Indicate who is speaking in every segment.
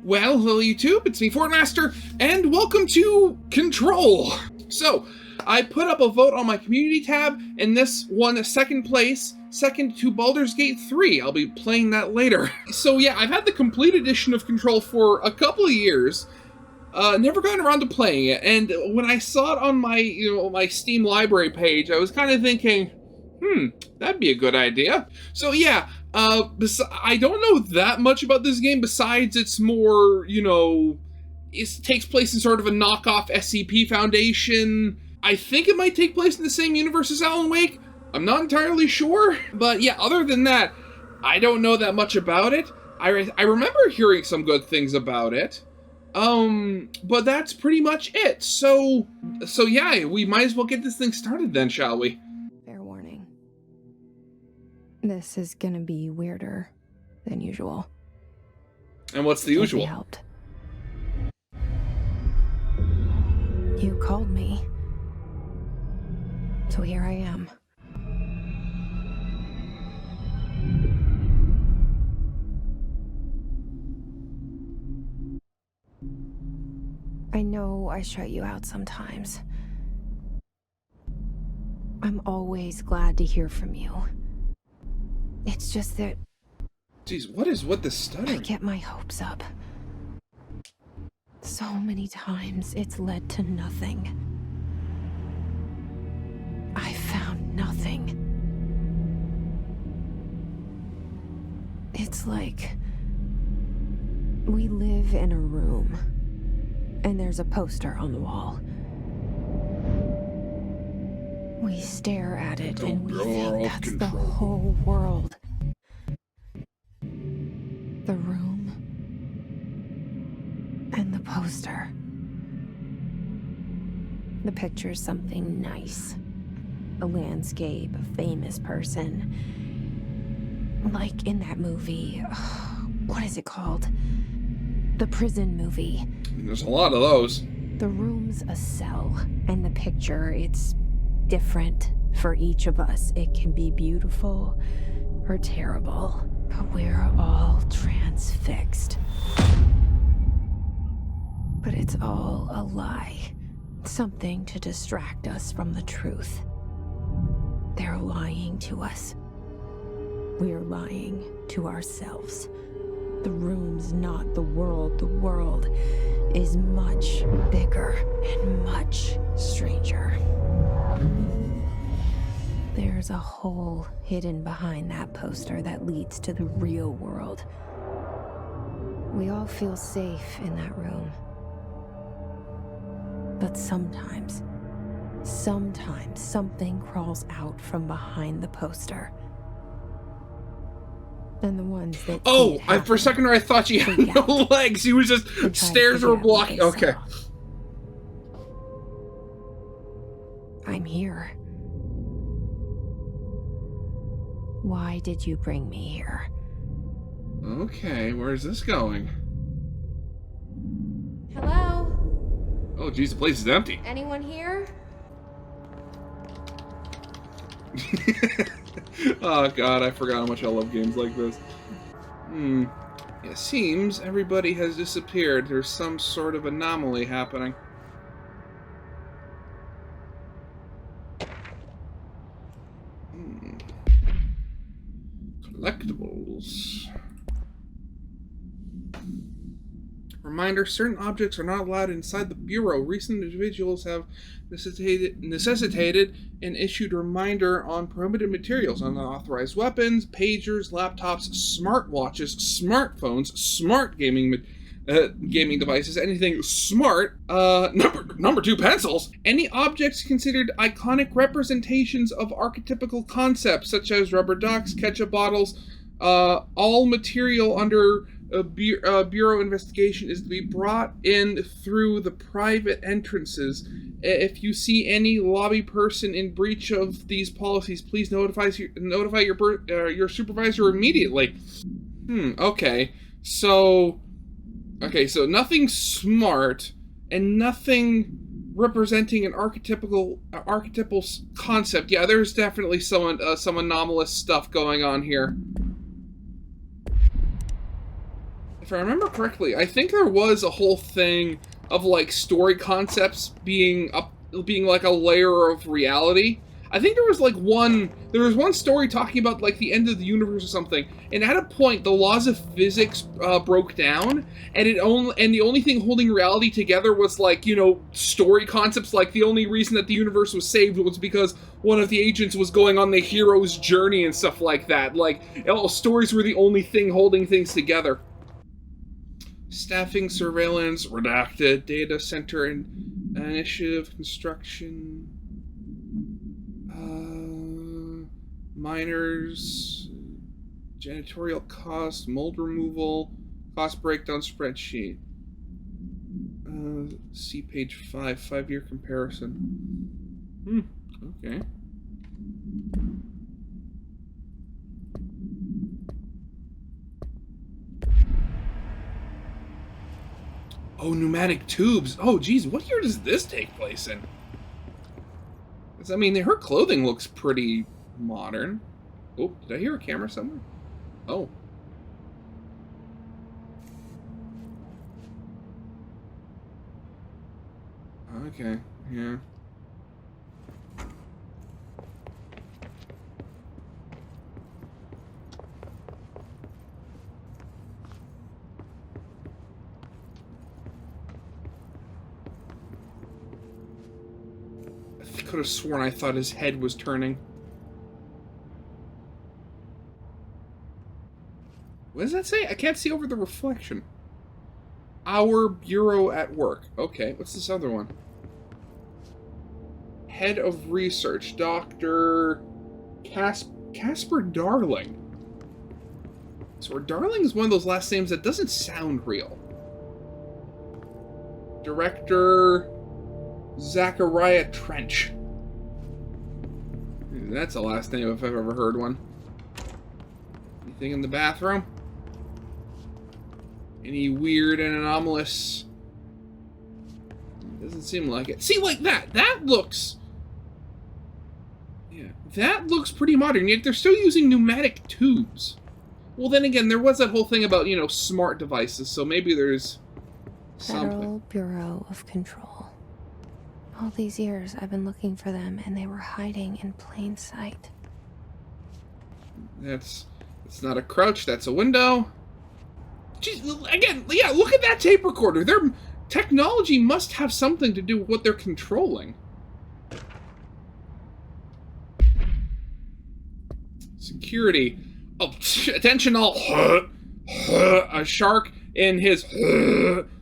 Speaker 1: Well, hello YouTube, it's me, Fortmaster, and welcome to Control! So, I put up a vote on my community tab, and this won second place, second to Baldur's Gate 3. I'll be playing that later. So yeah, I've had the complete edition of Control for a couple of years, never gotten around to playing it, and when I saw it on my, my Steam library page, I was kind of thinking, that'd be a good idea. So yeah, I don't know that much about this game besides it's more, it takes place in sort of a knockoff SCP Foundation. I think it might take place in the same universe as Alan Wake. I'm not entirely sure, but yeah, other than that, I don't know that much about it. I remember hearing some good things about it. But that's pretty much it. So yeah, we might as well get this thing started then, shall we?
Speaker 2: Fair warning. This is gonna be weirder than usual.
Speaker 1: And what's the usual?
Speaker 2: You helped. You called me. So here I am. I know I shut you out sometimes. I'm always glad to hear from you. It's just that...
Speaker 1: Jeez, what is with the stuttering?
Speaker 2: I get my hopes up. So many times it's led to nothing. I found nothing. It's like... we live in a room. And there's a poster on the wall. We stare at it and we think that's the whole world. The room and the poster. The picture's something nice. A landscape, a famous person. Like in that movie, what is it called? The prison movie.
Speaker 1: There's a lot of those.
Speaker 2: The room's a cell, and the picture, it's different for each of us. It can be beautiful or terrible, but we're all transfixed. But it's all a lie. Something to distract us from the truth. They're lying to us. We're lying to ourselves. The room's not the world. The world is much bigger and much stranger. There's a hole hidden behind that poster that leads to the real world. We all feel safe in that room. But sometimes something crawls out from behind the poster. And the ones that
Speaker 1: for a second I thought she had no legs. He was just stairs were blocking. Okay.
Speaker 2: I'm here. Why did you bring me here?
Speaker 1: Okay, where's this going?
Speaker 3: Hello?
Speaker 1: Oh geez, the place is empty.
Speaker 3: Anyone here?
Speaker 1: Oh god, I forgot how much I love games like this. It seems everybody has disappeared. There's some sort of anomaly happening. Collectibles. Reminder, certain objects are not allowed inside the Bureau. Recent individuals have necessitated an issued reminder on prohibited materials, unauthorized weapons, pagers, laptops, smartwatches, smartphones, smart gaming devices, anything smart. Number 2, pencils. Any objects considered iconic representations of archetypical concepts, such as rubber ducks, ketchup bottles, all material under Bureau investigation is to be brought in through the private entrances. If you see any lobby person in breach of these policies, please notify your supervisor immediately. Okay. So nothing smart and nothing representing an archetypal concept. Yeah, there's definitely some anomalous stuff going on here. if I remember correctly, I think there was a whole thing of like story concepts being like a layer of reality. I think there was one story talking about like the end of the universe or something, and at a point the laws of physics broke down, and the only thing holding reality together was like, you know, story concepts. Like the only reason that the universe was saved was because one of the agents was going on the hero's journey and stuff like that. Like, stories were the only thing holding things together. Staffing, surveillance, redacted, data center, and initiative, construction, miners, janitorial cost, mold removal, cost breakdown spreadsheet. See page 5, 5-year comparison. Okay. Oh, pneumatic tubes. Oh, geez, what year does this take place in? Because, I mean, her clothing looks pretty modern. Oh, did I hear a camera somewhere? Oh. Okay, yeah. I could have sworn I thought his head was turning. What does that say? I can't see over the reflection. Our bureau at work. Okay, what's this other one? Head of research, Dr. Casper Darling. So Darling is one of those last names that doesn't sound real. Director Zachariah Trench. That's a last name if I've ever heard one. Anything in the bathroom? Any weird and anomalous? Doesn't seem like it. See, like that. That looks... Yeah, that looks pretty modern, yet they're still using pneumatic tubes. Well, then again, there was that whole thing about, you know, smart devices, so maybe there's something.
Speaker 2: Federal Bureau of Control. All these years, I've been looking for them, and they were hiding in plain sight.
Speaker 1: It's not a crouch, that's a window. Jeez, again, yeah, look at that tape recorder. Their technology must have something to do with what they're controlling. Security. Oh, attention all. A shark in his...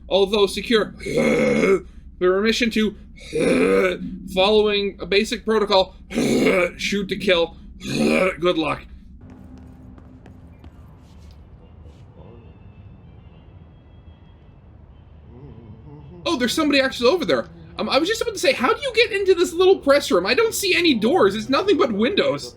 Speaker 1: although secure... permission to... following a basic protocol... shoot to kill... good luck. Oh, there's somebody actually over there. I was just about to say, how do you get into this little press room? I don't see any doors. It's nothing but windows.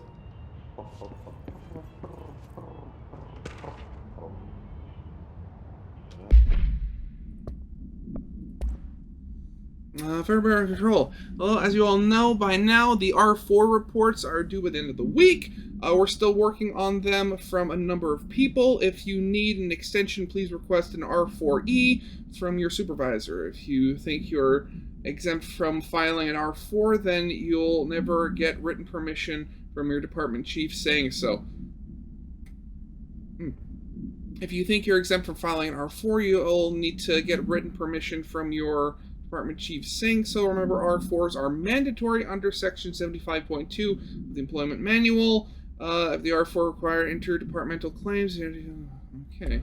Speaker 1: Federal Control. Well, as you all know by now, the R4 reports are due by the end of the week. We're still working on them from a number of people. If you need an extension, please request an R4E from your supervisor. If you think you're exempt from filing an R4, then you'll never get written permission from your department chief saying so. If you think you're exempt from filing an R4, you'll need to get written permission from your department chief saying so. Remember, R4s are mandatory under section 75.2 of the employment manual. If the R4 require interdepartmental claims... Okay.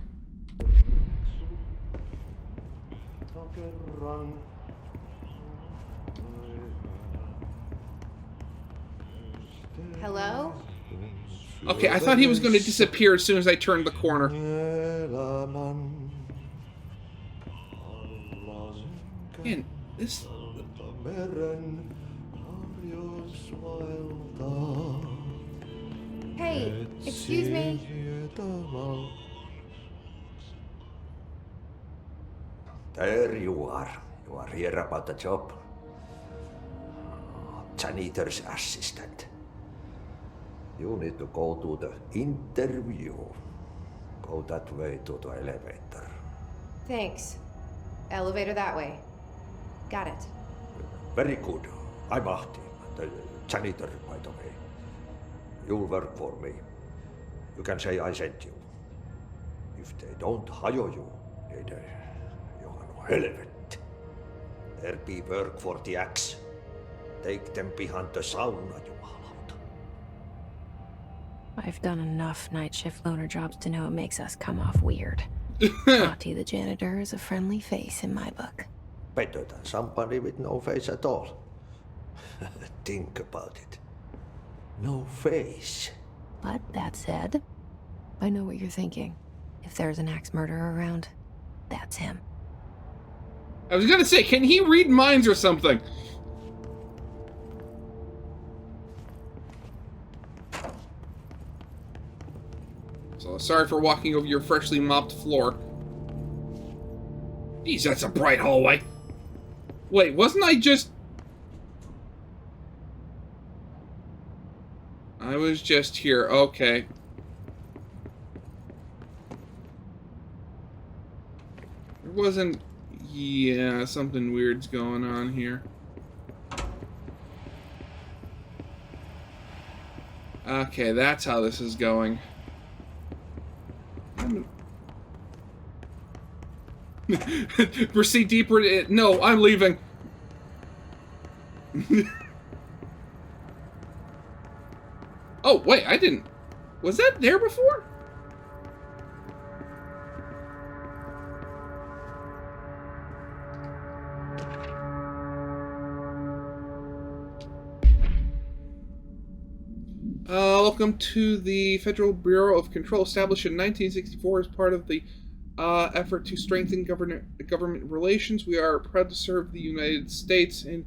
Speaker 2: Hello?
Speaker 1: Okay, I thought he was going to disappear as soon as I turned the corner. Man, this...
Speaker 2: Hey, excuse me.
Speaker 3: There you are. You are here about the job. Janitor's assistant. You need to go to the interview. Go that way to the elevator.
Speaker 4: Thanks. Elevator that way. Got it.
Speaker 3: Very good. I'm Ahti, the janitor, by the way. You'll work for me. You can say I sent you. If they don't hire you, they're Johan helvet. There be work for the axe. Take them behind the sauna, jumalauta.
Speaker 2: I've done enough night shift loner jobs to know it makes us come off weird. Ahti the janitor is a friendly face in my book.
Speaker 3: Better than somebody with no face at all. Think about it. No face.
Speaker 2: But that said, I know what you're thinking. If there's an axe murderer around, that's him.
Speaker 1: I was gonna say, can he read minds or something? So, sorry for walking over your freshly mopped floor. Geez, that's a bright hallway. Wait, wasn't I just... I was just here, okay. There wasn't... Yeah, something weird's going on here. Okay, that's how this is going. Proceed deeper. No, I'm leaving. Oh, wait, I didn't... Was that there before? Welcome to the Federal Bureau of Control, established in 1964 as part of the effort to strengthen government relations. We are proud to serve the United States and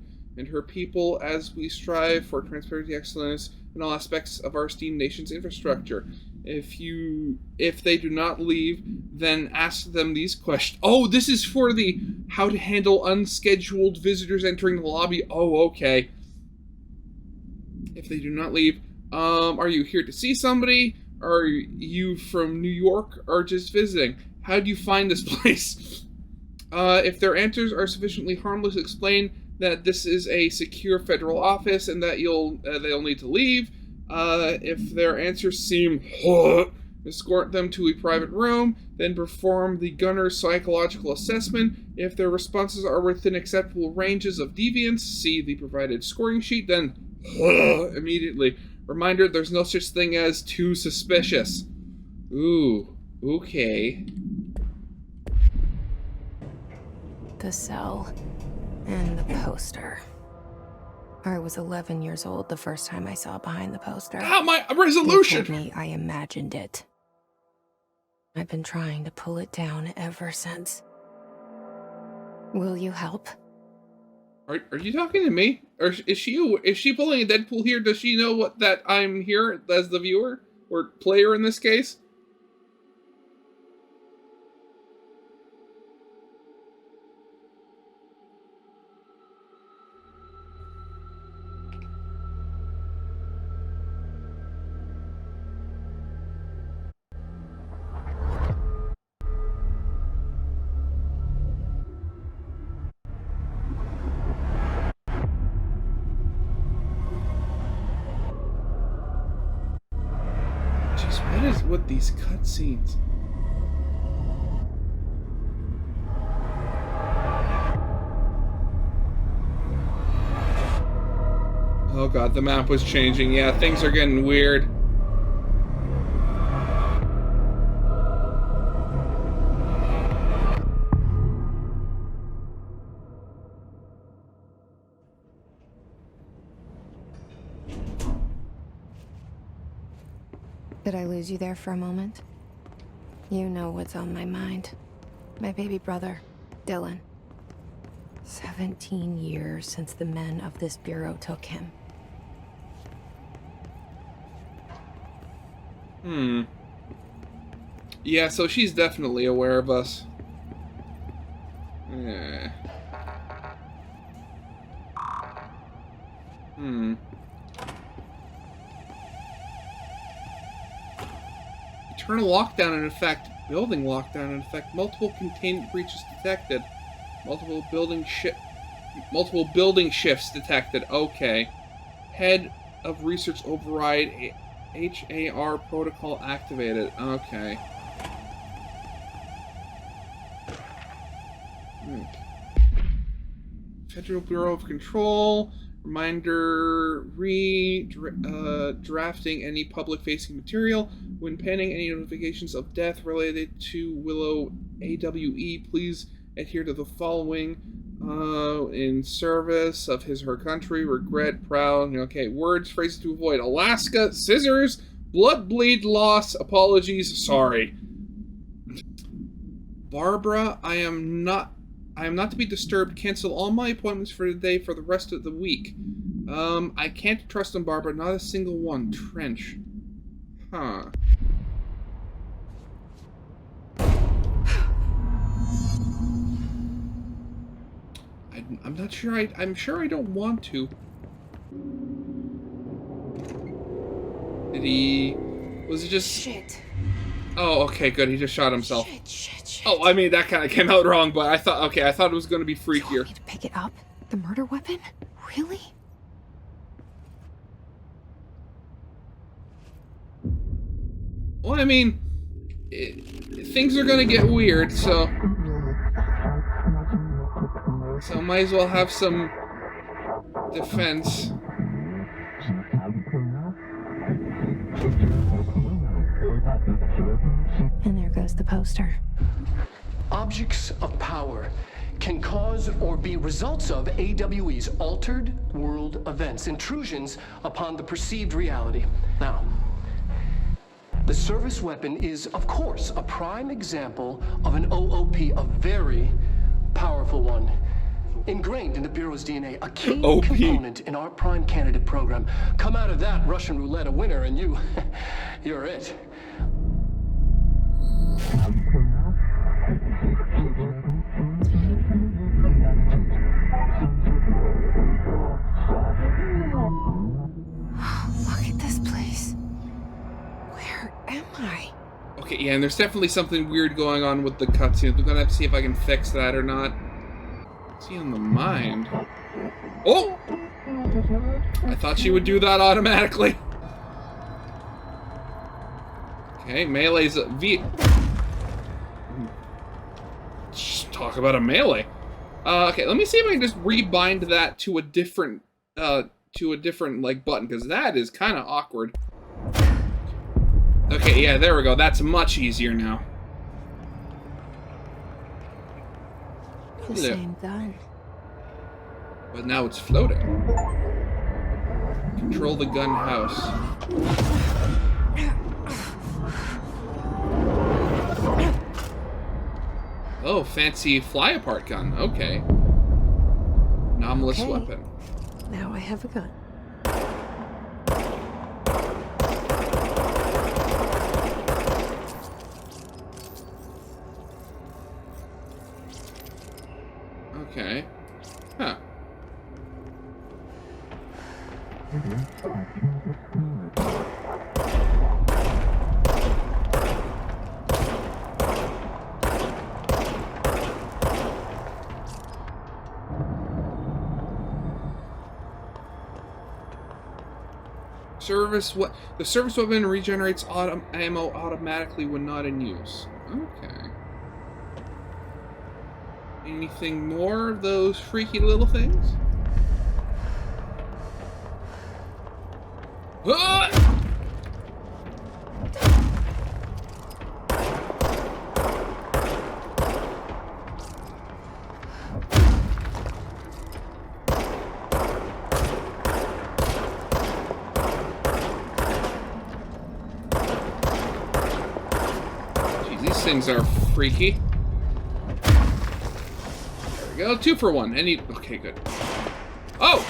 Speaker 1: her people as we strive for transparency, excellence in all aspects of our esteemed nation's infrastructure. If they do not leave, then ask them these questions. Oh, this is for the how to handle unscheduled visitors entering the lobby. Oh, okay. If they do not leave, are you here to see somebody? Are you from New York or just visiting? How do you find this place? If their answers are sufficiently harmless, explain that this is a secure federal office and that they'll need to leave. If their answers seem escort them to a private room, then perform the gunner's psychological assessment. If their responses are within acceptable ranges of deviance, see the provided scoring sheet, then immediately. Reminder, there's no such thing as too suspicious. Ooh, okay.
Speaker 2: The cell and the poster. I was 11 years old the first time I saw behind the poster.
Speaker 1: Ah, my resolution!
Speaker 2: They told me I imagined it. I've been trying to pull it down ever since. Will you help?
Speaker 1: Are you talking to me? Or is she pulling a Deadpool here? Does she know that I'm here as the viewer? Or player in this case? What is with these cutscenes? Oh god, the map was changing. Yeah, things are getting weird.
Speaker 2: Did I lose you there for a moment? You know what's on my mind. My baby brother, Dylan. 17 years since the men of this bureau took him.
Speaker 1: Yeah, so she's definitely aware of us. Yeah. Internal lockdown in effect. Building lockdown in effect. Multiple containment breaches detected. Multiple building shifts detected. Okay. Head of research override. HAR protocol activated. Okay. Federal Bureau of Control. Reminder, drafting any public-facing material. When pending any notifications of death related to Willow AWE, please adhere to the following. In service of his or her country, regret, proud. Okay, words, phrases to avoid. Alaska, scissors, blood bleed, loss, apologies, sorry. Barbara, I am not to be disturbed. Cancel all my appointments for today for the rest of the week. I can't trust them, Barbara. Not a single one. Trench. Huh. I'm not sure. I'm sure I don't want to. Did he? Was it just?
Speaker 2: Shit.
Speaker 1: Oh, okay, good. He just shot himself.
Speaker 2: Shit.
Speaker 1: Oh, I mean, that kind of came out wrong, but I thought it was going to be
Speaker 2: You want
Speaker 1: freakier.
Speaker 2: me to pick it up? The murder weapon? Really?
Speaker 1: Well, I mean, things are going to get weird, so might as well have some defense.
Speaker 2: And there goes the poster.
Speaker 5: Objects of power can cause or be results of AWE's altered world events, intrusions upon the perceived reality. Now, the service weapon is, of course, a prime example of an OOP, a very powerful one. Ingrained in the Bureau's DNA, a key component in our prime candidate program. Come out of that Russian roulette a winner and you're it.
Speaker 2: Look at this place. Where am I?
Speaker 1: Okay, yeah, and there's definitely something weird going on with the cutscenes. I'm gonna have to see if I can fix that or not. What's he in the mind? Oh! I thought she would do that automatically. Okay, melee's a Just talk about a melee. Okay, let me see if I can just rebind that to a different like button, because that is kind of awkward. Okay, yeah, there we go. That's much easier now.
Speaker 2: The same gun.
Speaker 1: But now it's floating. Control the gun house. Oh, fancy fly-apart gun. Okay. Anomalous weapon.
Speaker 2: Now I have a gun.
Speaker 1: Okay. Huh. The service weapon regenerates ammo automatically when not in use. Okay. Anything more of those freaky little things? Ah! Jeez, these things are freaky. Go 2 for 1. Okay, good. Oh!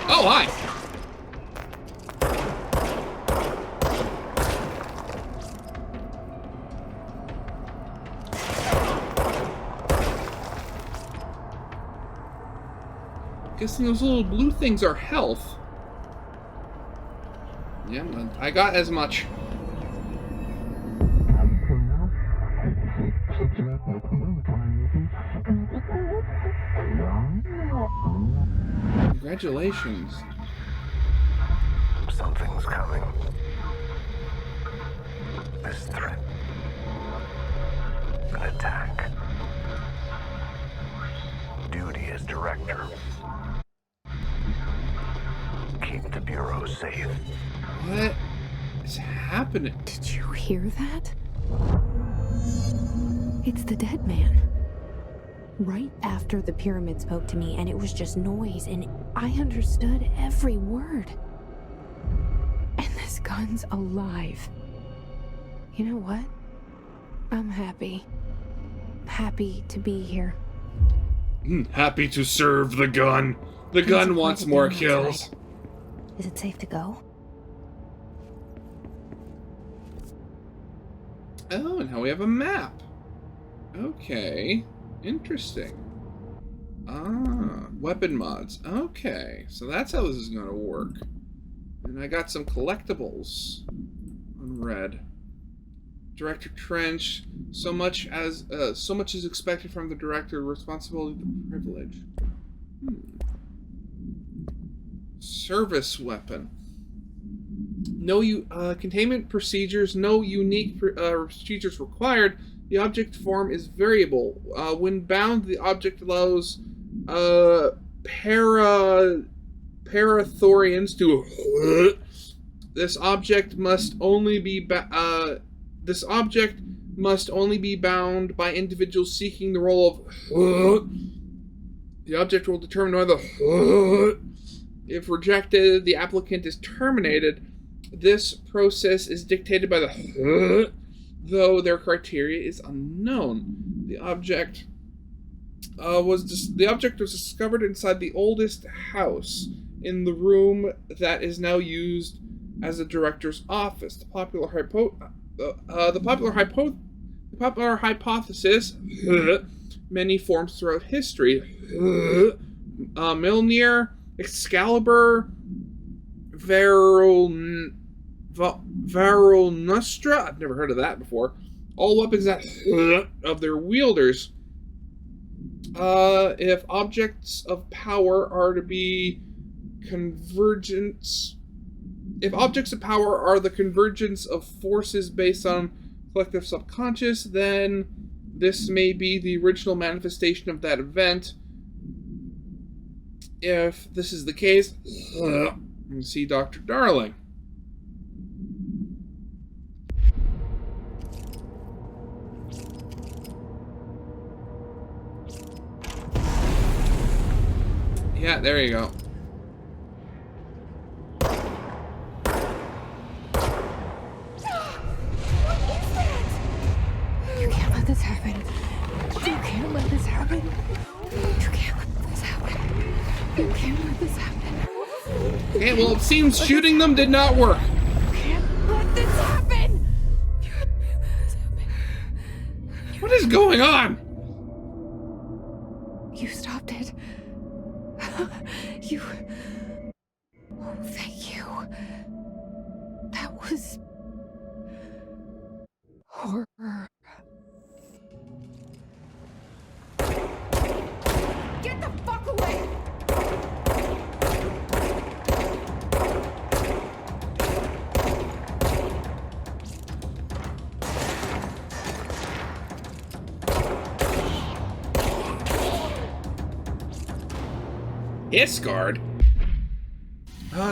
Speaker 1: Oh, hi! Guessing those little blue things are health. Yeah, I got as much. Congratulations.
Speaker 6: Something's coming. This threat. An attack. Duty as director. Keep the Bureau safe.
Speaker 1: What is happening?
Speaker 2: Did you hear that? It's the dead man. Right after the pyramid spoke to me, and it was just noise, and I understood every word. And this gun's alive. You know what? I'm happy. Happy to be here.
Speaker 1: Happy to serve the gun. The gun wants more kills.
Speaker 2: Is it safe to go?
Speaker 1: Oh, and now we have a map. Okay. Interesting. Ah, weapon mods. Okay, so that's how this is going to work. And I got some collectibles on red. Director Trench. So much is expected from the director. Responsibility to privilege. Service weapon. No containment procedures. No unique procedures required. The object form is variable. When bound, the object allows parathorians to. This object must only be bound by individuals seeking the role of. The object will determine whether. If rejected, the applicant is terminated. This process is dictated by the. Though their criteria is unknown. The object was discovered inside the oldest house in the room that is now used as the director's office. The popular hypothesis many forms throughout history. Mjolnir, Excalibur, Varol Nostra, I've never heard of that before. All weapons that of their wielders. If objects of power are to be convergence, if objects of power are the convergence of forces based on collective subconscious, then this may be the original manifestation of that event. If this is the case, see Dr. Darling. Yeah, there you go.
Speaker 2: You can't let this happen. You can't let this happen. You can't let this happen. You can't let this happen.
Speaker 1: Okay, well, it seems shooting them did not work.
Speaker 2: You can't let this happen. You can't let this happen.
Speaker 1: What is going on?
Speaker 2: You stopped it. You... Oh, thank you. That was... horror.
Speaker 4: Get the fuck away!
Speaker 1: Guard.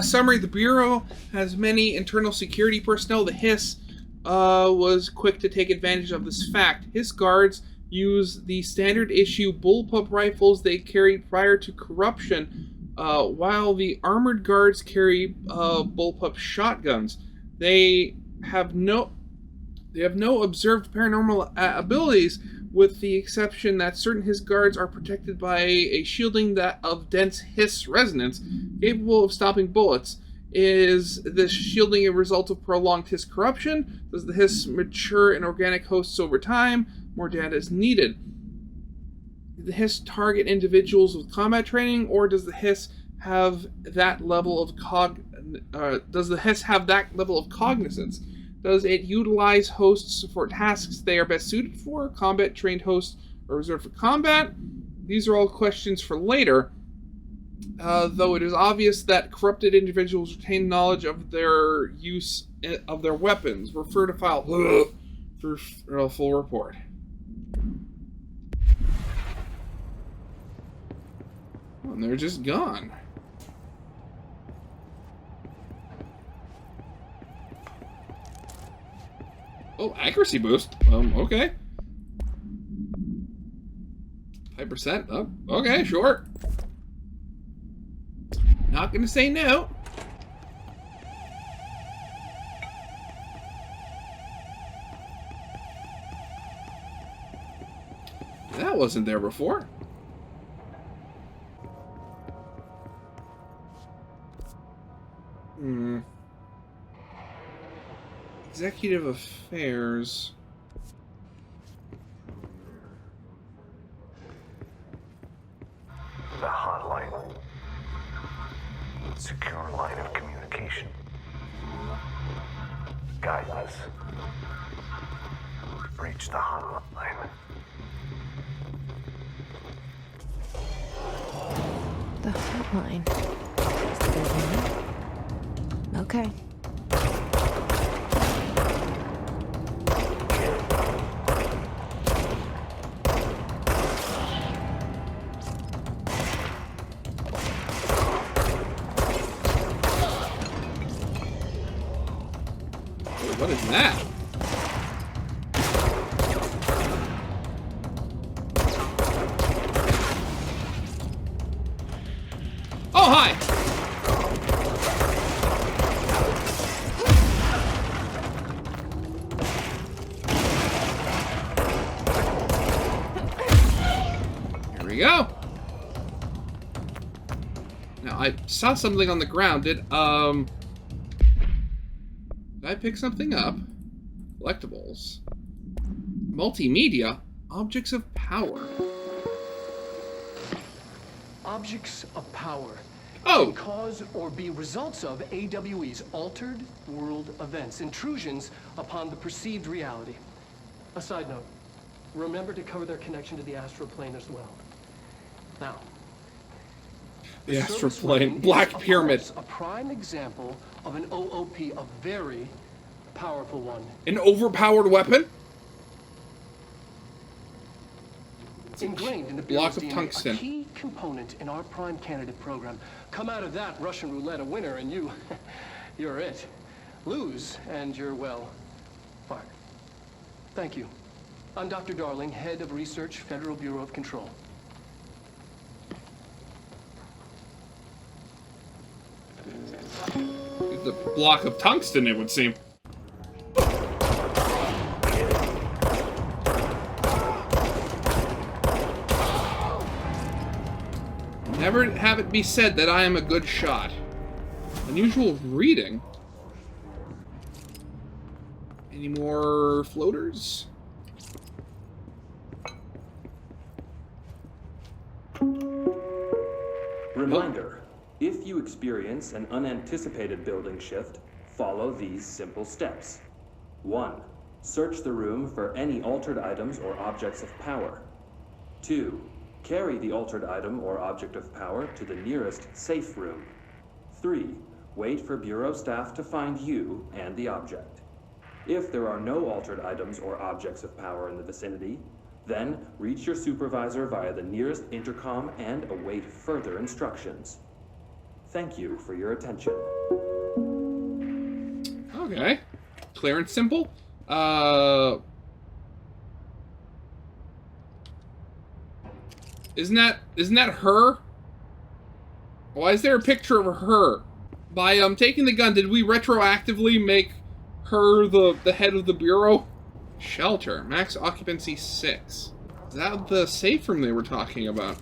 Speaker 1: Summary: the Bureau has many internal security personnel. The Hiss was quick to take advantage of this fact. Hiss guards use the standard issue bullpup rifles they carried prior to corruption, while the armored guards carry bullpup shotguns. They have no observed paranormal abilities, with the exception that certain Hiss guards are protected by a shielding that of dense Hiss resonance, capable of stopping bullets. Is this shielding a result of prolonged Hiss corruption? Does the Hiss mature in organic hosts over time? More data is needed. Do the Hiss target individuals with combat training, or does the Hiss have that level of cognizance? Does it utilize hosts for tasks they are best suited for? Combat trained hosts are reserved for combat? These are all questions for later. Though it is obvious that corrupted individuals retain knowledge of their use of their weapons. Refer to file for a full report. Oh, and they're just gone. Oh, accuracy boost. Okay. 5%. Oh, okay, sure. Not gonna say no. That wasn't there before. Executive Affairs.
Speaker 6: The hotline. Secure line of communication. Guide us. Reach the hotline.
Speaker 2: The hotline. Okay.
Speaker 1: What is that? Oh, hi! Here we go. Now, I saw something on the ground. Did I pick something up? Collectibles. Multimedia. Objects of power.
Speaker 5: Objects of power
Speaker 1: Oh!
Speaker 5: can cause or be results of AWE's altered world events, intrusions upon the perceived reality. A side note, remember to cover their connection to the astral plane as well. Now,
Speaker 1: The astral plane. Black Pyramid.
Speaker 5: A prime example of an OOP, a very powerful one.
Speaker 1: An overpowered weapon?
Speaker 5: Ingrained in the
Speaker 1: Block
Speaker 5: Bureau's
Speaker 1: of
Speaker 5: DNA,
Speaker 1: tungsten.
Speaker 5: a key component in our prime candidate program. Come out of that Russian roulette a winner and you're it. Lose and you're, well, fired. Thank you. I'm Dr. Darling, Head of Research, Federal Bureau of Control.
Speaker 1: The block of tungsten, it would seem. Never have it be said that I am a good shot. Unusual reading. Any more floaters?
Speaker 7: Reminder, if you experience an unanticipated building shift, follow these simple steps. 1. Search the room for any altered items or objects of power. 2. Carry the altered item or object of power to the nearest safe room. 3. Wait for Bureau staff to find you and the object. If there are no altered items or objects of power in the vicinity, then reach your supervisor via the nearest intercom and await further instructions. Thank you for your attention.
Speaker 1: Okay. Clear and simple. Isn't that her? Why is there a picture of her? By taking the gun, did we retroactively make her the head of the bureau? Shelter. Max occupancy 6. Is that the safe room they were talking about?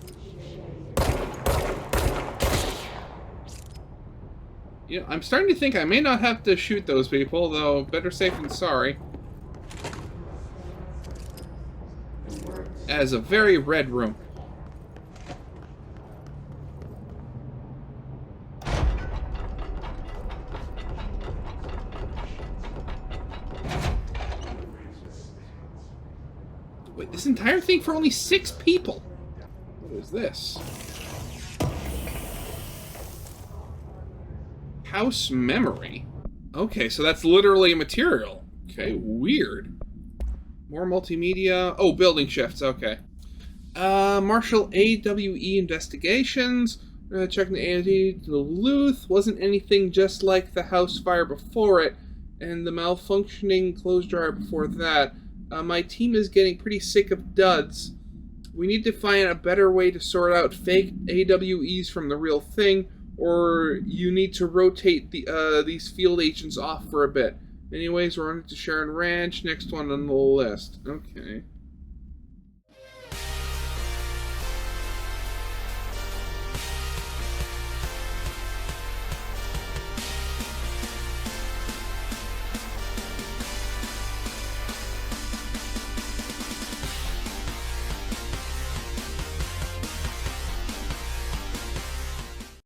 Speaker 1: You know, I'm starting to think I may not have to shoot those people, though better safe than sorry. That is a very red room. Wait, this entire thing for only 6 people? What is this? House memory. Okay, so that's literally a material. Okay, weird. More multimedia. Oh, building shifts, okay. Marshal AWE investigations. Checking the ANT to Duluth. Wasn't anything just like the house fire before it, and the malfunctioning clothes dryer before that. My team is getting pretty sick of duds. We need to find a better way to sort out fake AWEs from the real thing, or you need to rotate these field agents off for a bit. Anyways, we're on to Sharon Ranch, next one on the list. Okay.